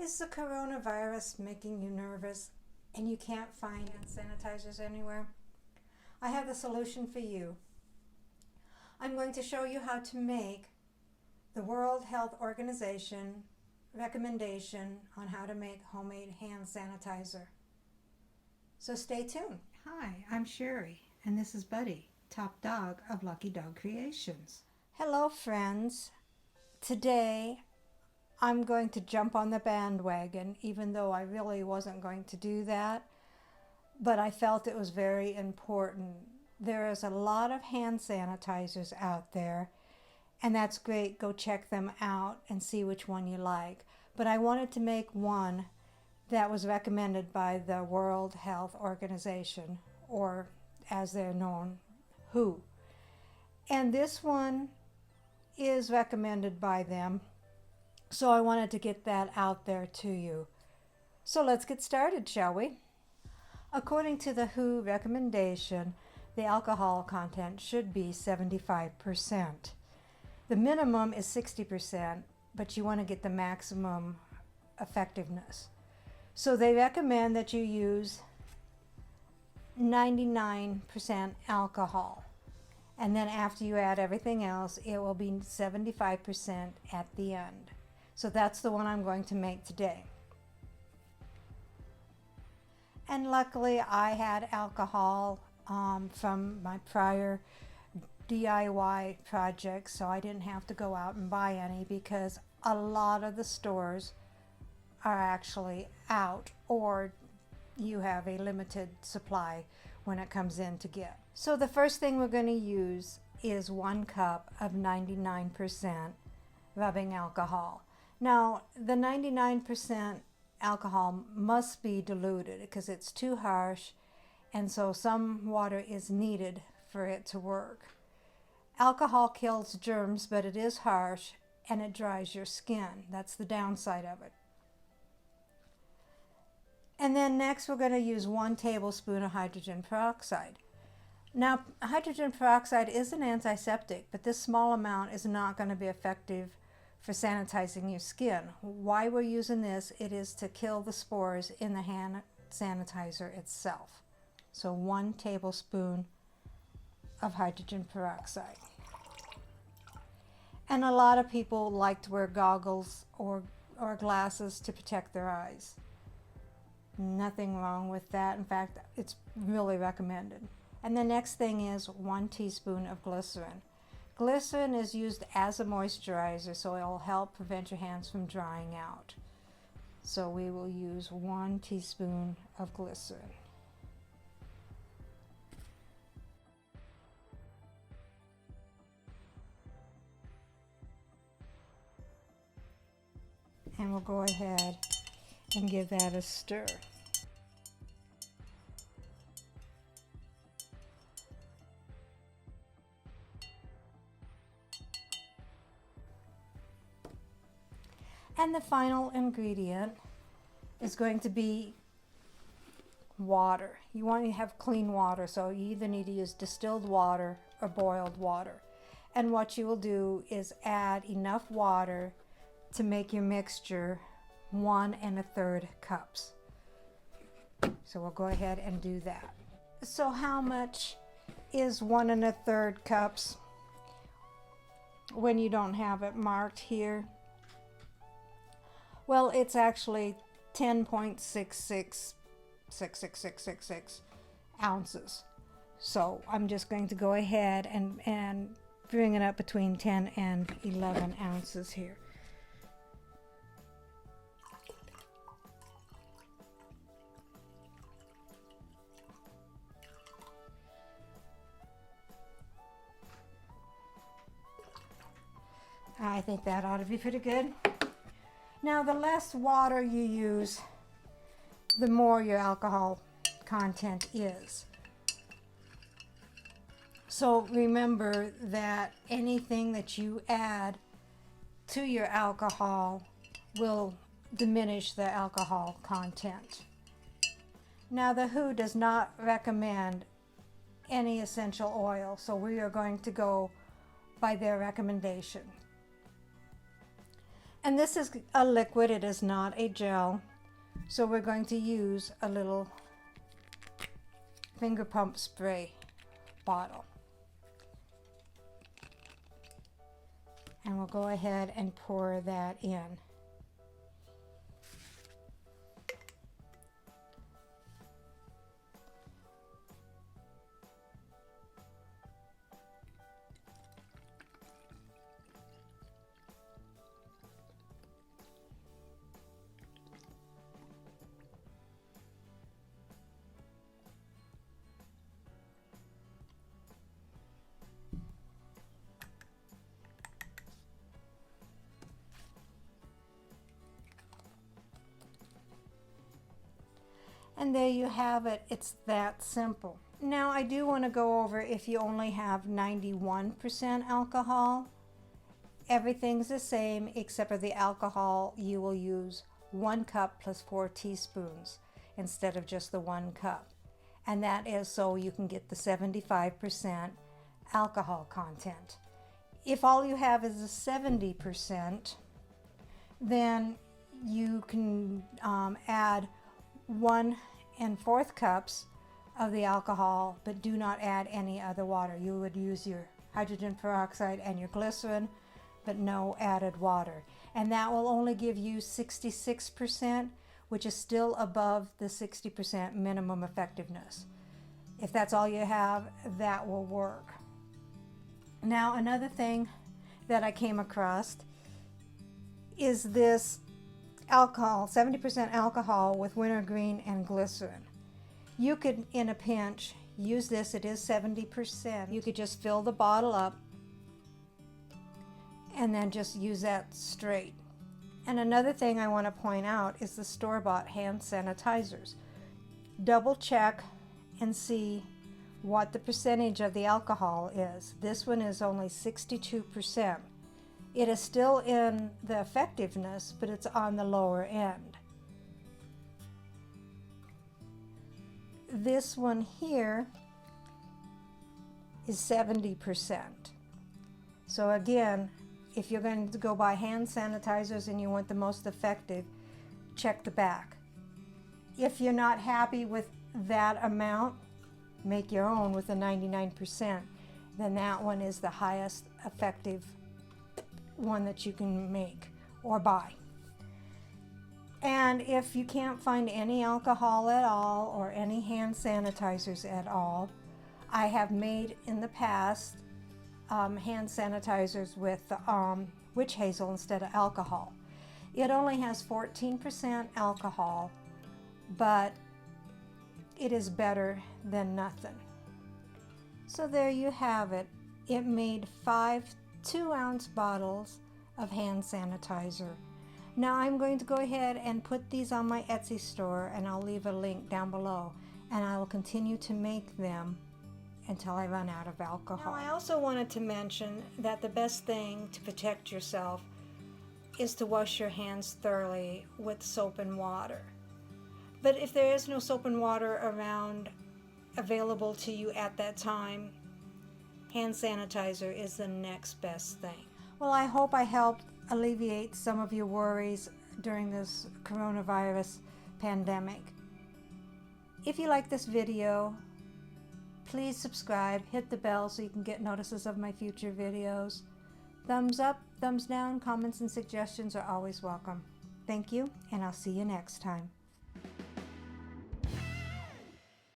Is the coronavirus making you nervous and you can't find hand sanitizers anywhere? I have the solution for you. I'm going to show you how to make the World Health Organization recommendation on how to make homemade hand sanitizer. So stay tuned. Hi, I'm Sherry, and this is Buddy, top dog of LuckyDogCreations. Hello, friends. Today, I'm going to jump on the bandwagon, even though I really wasn't going to do that, but I felt it was very important. There is a lot of hand sanitizers out there, and that's great. Go check them out and see which one you like. But I wanted to make one that was recommended by the World Health Organization, or as they're known, WHO. And this one is recommended by them. So I wanted to get that out there to you. So let's get started, shall we? According to the WHO recommendation, the alcohol content should be 75%. The minimum is 60%, but you want to get the maximum effectiveness. So they recommend that you use 99% alcohol. And then after you add everything else, it will be 75% at the end. So that's the one I'm going to make today. And luckily I had alcohol from my prior DIY projects, so I didn't have to go out and buy any because a lot of the stores are actually out, or you have a limited supply when it comes in to get. So the first thing we're going to use is 1 cup of 99% rubbing alcohol. Now, the 99% alcohol must be diluted because it's too harsh, and so some water is needed for it to work. Alcohol kills germs, but it is harsh and it dries your skin. That's the downside of it. And then next we're going to use 1 tablespoon of hydrogen peroxide. Now, hydrogen peroxide is an antiseptic, but this small amount is not going to be effective for sanitizing your skin. Why we're using this, it is to kill the spores in the hand sanitizer itself. So 1 tablespoon of hydrogen peroxide. And a lot of people like to wear goggles or glasses to protect their eyes. Nothing wrong with that. In fact, it's really recommended. And the next thing is 1 teaspoon of glycerin. Glycerin is used as a moisturizer, so it will help prevent your hands from drying out. So we will use 1 teaspoon of glycerin. And we'll go ahead and give that a stir. And the final ingredient is going to be water. You want to have clean water, so you either need to use distilled water or boiled water. And what you will do is add enough water to make your mixture 1 1/3 cups. So we'll go ahead and do that. So how much is 1 1/3 cups when you don't have it marked here? Well, it's actually 10.666666 ounces. So I'm just going to go ahead and bring it up between 10 and 11 ounces here. I think that ought to be pretty good. Now, the less water you use, the more your alcohol content is. So remember that anything that you add to your alcohol will diminish the alcohol content. Now, the WHO does not recommend any essential oil, so we are going to go by their recommendation. And this is a liquid, it is not a gel. So we're going to use a little finger pump spray bottle. And we'll go ahead and pour that in. And there you have it. It's that simple. Now I do want to go over if you only have 91% alcohol. Everything's the same except for the alcohol. You will use 1 cup plus 4 teaspoons instead of just the 1 cup. And that is so you can get the 75% alcohol content. If all you have is a 70%, then you can add 1 1/4 cups of the alcohol, but do not add any other water. You would use your hydrogen peroxide and your glycerin, but no added water. And that will only give you 66%, which is still above the 60% minimum effectiveness. If that's all you have, that will work. Now, another thing that I came across is this alcohol, 70% alcohol with wintergreen and glycerin. You could, in a pinch, use this. It is 70%. You could just fill the bottle up and then just use that straight. And another thing I want to point out is the store-bought hand sanitizers. Double check and see what the percentage of the alcohol is. This one is only 62%. It is still in the effectiveness, but it's on the lower end. This one here is 70%. So again, if you're going to go buy hand sanitizers and you want the most effective, check the back. If you're not happy with that amount, make your own with a 99%. Then that one is the highest effective one that you can make or buy. And if you can't find any alcohol at all or any hand sanitizers at all, I have made in the past hand sanitizers with witch hazel instead of alcohol. It only has 14% alcohol, but it is better than nothing. So there you have it. It made 5 2-ounce bottles of hand sanitizer. Now I'm going to go ahead and put these on my Etsy store, and I'll leave a link down below, and I will continue to make them until I run out of alcohol. Now I also wanted to mention that the best thing to protect yourself is to wash your hands thoroughly with soap and water. But if there is no soap and water around available to you at that time, hand sanitizer is the next best thing. Well, I hope I helped alleviate some of your worries during this coronavirus pandemic. If you like this video, please subscribe, hit the bell so you can get notices of my future videos. Thumbs up, thumbs down, comments and suggestions are always welcome. Thank you, and I'll see you next time.